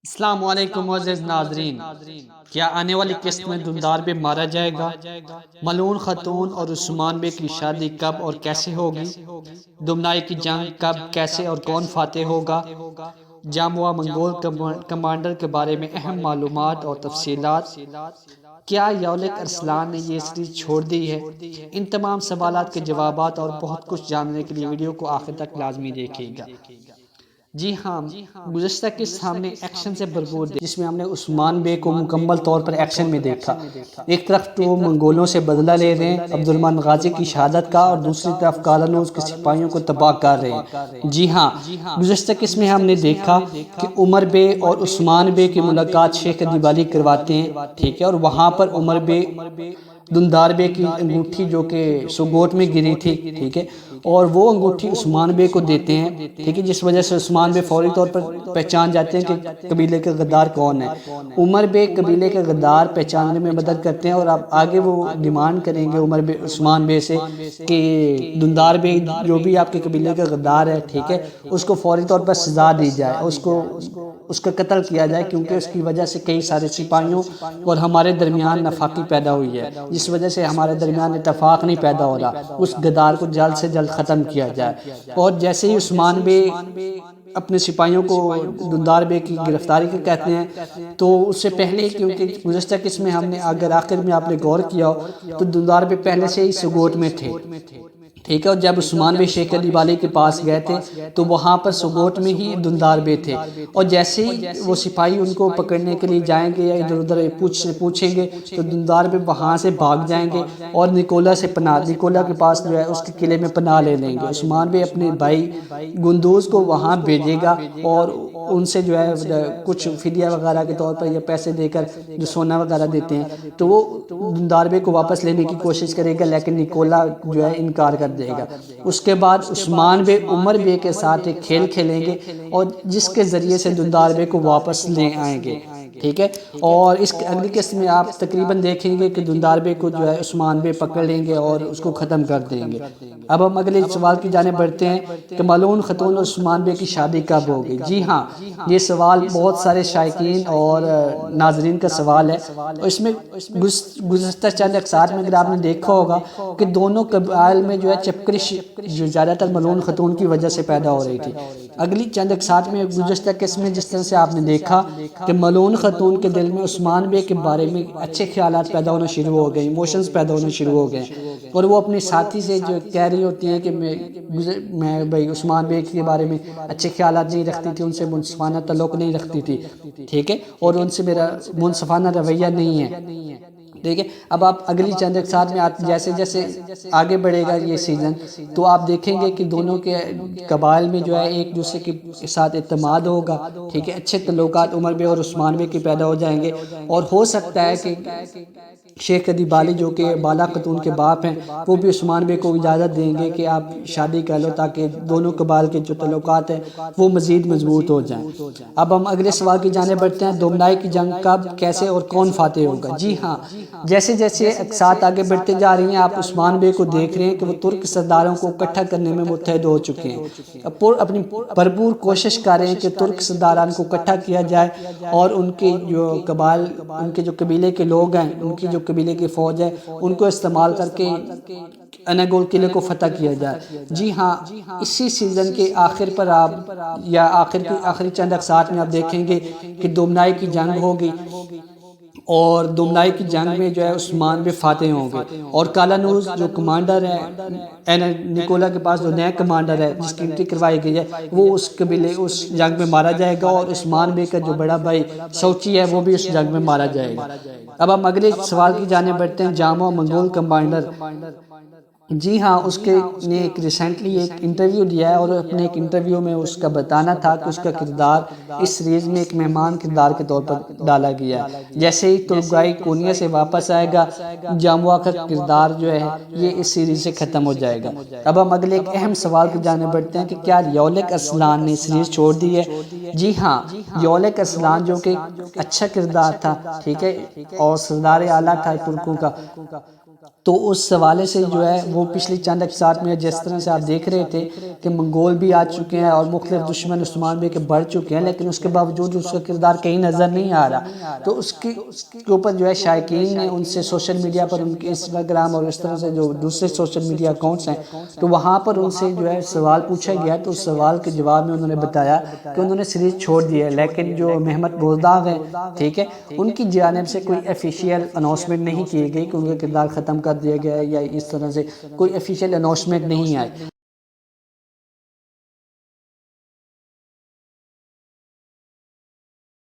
السلام علیکم معزز ناظرین، کیا آنے والی قسط میں دلدار بے مارا جائے گا؟ ملعون خاتون اور عثمان بے کی شادی کب اور کیسے ہوگی؟ دمنائی کی جنگ کب، کیسے اور کون فاتح ہوگا؟ جامعہ منگول کمانڈر کے بارے میں اہم معلومات اور تفصیلات۔ کیا یولک ارسلان نے یہ سیریز چھوڑ دی ہے؟ ان تمام سوالات کے جوابات اور بہت کچھ جاننے کے لیے ویڈیو کو آخر تک لازمی دیکھیے گا۔ جی ہاں، گزشتہ قسط ہم نے ایکشن سے بھرپور دیکھا، جس میں ہم نے عثمان بے کو مکمل طور پر ایکشن میں دیکھا۔ ایک طرف تو منگولوں سے بدلہ لے رہے ہیں عبد الرحمن غازی کی شہادت کا، اور دوسری طرف قالنوز کے سپاہیوں کو تباہ کر رہے ہیں۔ جی ہاں، گزشتہ قسط میں ہم نے دیکھا کہ عمر بے اور عثمان بے کی ملاقات شیخ ادیب علی کرواتے ہیں، ٹھیک ہے، اور وہاں پر عمر بے دلدار بے کی انگوٹھی جو کہ سوگوٹ میں گری تھی، ٹھیک ہے، اور وہ انگوٹھی عثمان بے کو دیتے ہیں، ٹھیک ہے، جس وجہ سے عثمان بے فوری طور پر پہچان جاتے ہیں کہ قبیلے کے غدار کون ہے۔ عمر بے قبیلے کے غدار پہچاننے میں مدد کرتے ہیں، اور اب آگے وہ ڈیمانڈ کریں گے عثمان بے سے کہ دلدار بے جو بھی آپ کے قبیلے کا غدار ہے، ٹھیک ہے، اس کو فوری طور پر سزا دی جائے، اس کا قتل کیا جائے، کیونکہ اس کی وجہ سے کئی سارے سپاہیوں اور ہمارے درمیان نفاقی پیدا ہوئی ہے، جس وجہ سے ہمارے درمیان اتفاق نہیں پیدا ہو رہا۔ اس غدار کو جلد سے جلد ختم کیا جائے۔ اور جیسے ہی عثمان بے اپنے سپاہیوں کو دلدار بے کی گرفتاری کے کہتے ہیں، تو اس سے پہلے، کیونکہ گزشتہ قسط میں ہم نے اگر آخر میں آپ نے غور کیا ہو تو دلدار بے پہلے سے ہی سوگوٹ میں تھے، ٹھیک ہے، اور جب عثمان بے شیخ ادیب علی کے پاس گئے تھے تو وہاں پر سوگوٹ میں ہی دلدار بے تھے، اور جیسے ہی وہ سپاہی ان کو پکڑنے کے لیے جائیں گے یا ادھر ادھر پوچھیں گے تو دلدار بے وہاں سے بھاگ جائیں گے اور نکولا کے پاس جو ہے اس کے قلعے میں پناہ لے لیں گے۔ عثمان بے اپنے بھائی گندوز کو وہاں بھیجے گا اور ان سے جو ہے کچھ فدیہ وغیرہ کے طور پر یا پیسے دے کر جو سونا وغیرہ دیتے ہیں تو وہ دلدار بے کو واپس لینے کی کوشش کرے گا، لیکن نکولا جو ہے انکار کر دے گا۔ اس کے بعد عثمان بے عمر بے کے ساتھ ایک کھیل کھیلیں گے اور جس کے ذریعے سے دلدار بے کو واپس لے آئیں گے، ٹھیک ہے، اور اس اگلی قسط میں آپ تقریباً دیکھیں گے کہ دلدار بے کو جو ہے عثمان بے پکڑ لیں گے اور اس کو ختم کر دیں گے۔ اب ہم اگلے سوال کی جانب بڑھتے ہیں کہ ملعون خاتون اور عثمان بے کی شادی کب ہوگی؟ جی ہاں، یہ سوال بہت سارے شائقین اور ناظرین کا سوال ہے، اور اس میں گزشتہ چند اقساط میں اگر آپ نے دیکھا ہوگا کہ دونوں قبائل میں جو ہے چپکرش جو زیادہ تر ملعون خاتون کی وجہ سے پیدا ہو رہی تھی۔ اگلی چند اقساط میں گزشتہ قسط میں جس طرح سے آپ نے دیکھا کہ ملعون خاتون کے دل میں عثمان بے کے بارے میں اچھے خیالات پیدا ہونا شروع ہو گئے، ایموشنز پیدا ہونا شروع ہو گئے، اور وہ اپنے ساتھی سے جو کہہ رہی ہوتی ہیں کہ میں بھائی عثمان بے کے بارے میں اچھے خیالات نہیں رکھتی تھی، ان سے منصفانہ تعلق نہیں رکھتی تھی، ٹھیک ہے، اور ان سے میرا منصفانہ رویہ نہیں ہے، ٹھیک ہے۔ اب آپ اگلی چند اقساط میں جیسے جیسے آگے بڑھے گا یہ سیزن تو آپ دیکھیں گے کہ دونوں کے قبائل میں جو ہے ایک دوسرے کے ساتھ اعتماد ہوگا، ٹھیک ہے، اچھے تعلقات عمر بے اور عثمان بے کے پیدا ہو جائیں گے، اور ہو سکتا ہے کہ شیخ ادیب علی جو کہ بالا خاتون کے باپ ہیں وہ بھی عثمان بے کو اجازت دیں گے کہ آپ شادی کر لو، تاکہ دونوں قبائل کے جو تعلقات ہیں وہ مزید مضبوط ہو جائیں۔ اب ہم اگلے سوال کی جانب بڑھتے ہیں، دمنائی کی جنگ کب، کیسے اور کون فاتح ہوگا؟ جی ہاں، جیسے جیسے اقساط آگے بڑھتے جا رہی ہیں آپ عثمان بے کو دیکھ رہے ہیں کہ وہ ترک سرداروں کو اکٹھا کرنے میں متحد ہو چکے ہیں، اپنی بھرپور کوشش کر رہے ہیں کہ ترک سرداران کو اکٹھا کیا جائے اور ان کے جو قبائل، ان کے جو قبیلے کے لوگ ہیں، ان کی جو قبیلے کی فوج ہے ان کو استعمال کر کے انگول قلعے کو فتح کیا جائے۔ جی ہاں، اسی سیزن کے آخر پر آپ یا آخری چند اقساط میں آپ دیکھیں گے کہ دمنائی کی جنگ ہوگی، اور دمنائی کی جنگ میں جو ہے عثمان بے فاتح ہوں گے، اور قالنوز جو کمانڈر ہے، نکولا کے پاس جو نیا کمانڈر ہے جس کی انٹری کروائی گئی ہے، وہ اس جنگ میں مارا جائے گا، اور عثمان بے کا جو بڑا بھائی سوچی ہے وہ بھی اس جنگ میں مارا جائے گا۔ اب ہم اگلے سوال کی جانب بڑھتے ہیں، جامعہ منگول کمانڈر۔ جی ہاں، اس کے نے ایک ریسنٹلی ایک انٹرویو دیا ہے، اور اپنے ایک انٹرویو میں اس کا بتانا تھا کہ اس کا کردار اس سیریز میں ایک مہمان کردار کے طور پر ڈالا گیا ہے۔ جیسے ہی تلگائی کونیا سے واپس آئے گا، جامعہ کا کردار جو ہے یہ اس سیریز سے ختم ہو جائے گا۔ اب ہم اگلے ایک اہم سوال کی جانب بڑھتے ہیں کہ کیا یولک ارسلان نے سیریز چھوڑ دی ہے؟ جی ہاں، یولک ارسلان جو کہ اچھا کردار تھا، ٹھیک ہے، اور سردار اعلیٰ تھا ترکوں کا، تو اس حوالے سے جو ہے وہ پچھلی چند اقساط میں جس طرح سے آپ دیکھ رہے تھے کہ منگول بھی آ چکے ہیں اور مختلف دشمن عثمان بے کے بڑھ چکے ہیں، لیکن اس کے باوجود اس کا کردار کہیں نظر نہیں آ رہا۔ تو اس کے اوپر جو ہے شائقین نے ان سے سوشل میڈیا پر، ان کے انسٹاگرام اور اس طرح سے جو دوسرے سوشل میڈیا اکاؤنٹس ہیں، تو وہاں پر ان سے جو ہے سوال پوچھا گیا، تو اس سوال کے جواب میں انہوں نے بتایا کہ انہوں نے سیریز چھوڑ دی ہے، لیکن جو محمد بزدار ہیں، ٹھیک ہے، ان کی جانب سے کوئی افیشیل اناؤنسمنٹ نہیں کی گئی کہ ان کا کردار ختم کر دیا گیا ہے، یا اس طرح سے کوئی افیشیل اناؤنسمنٹ نہیں آئی۔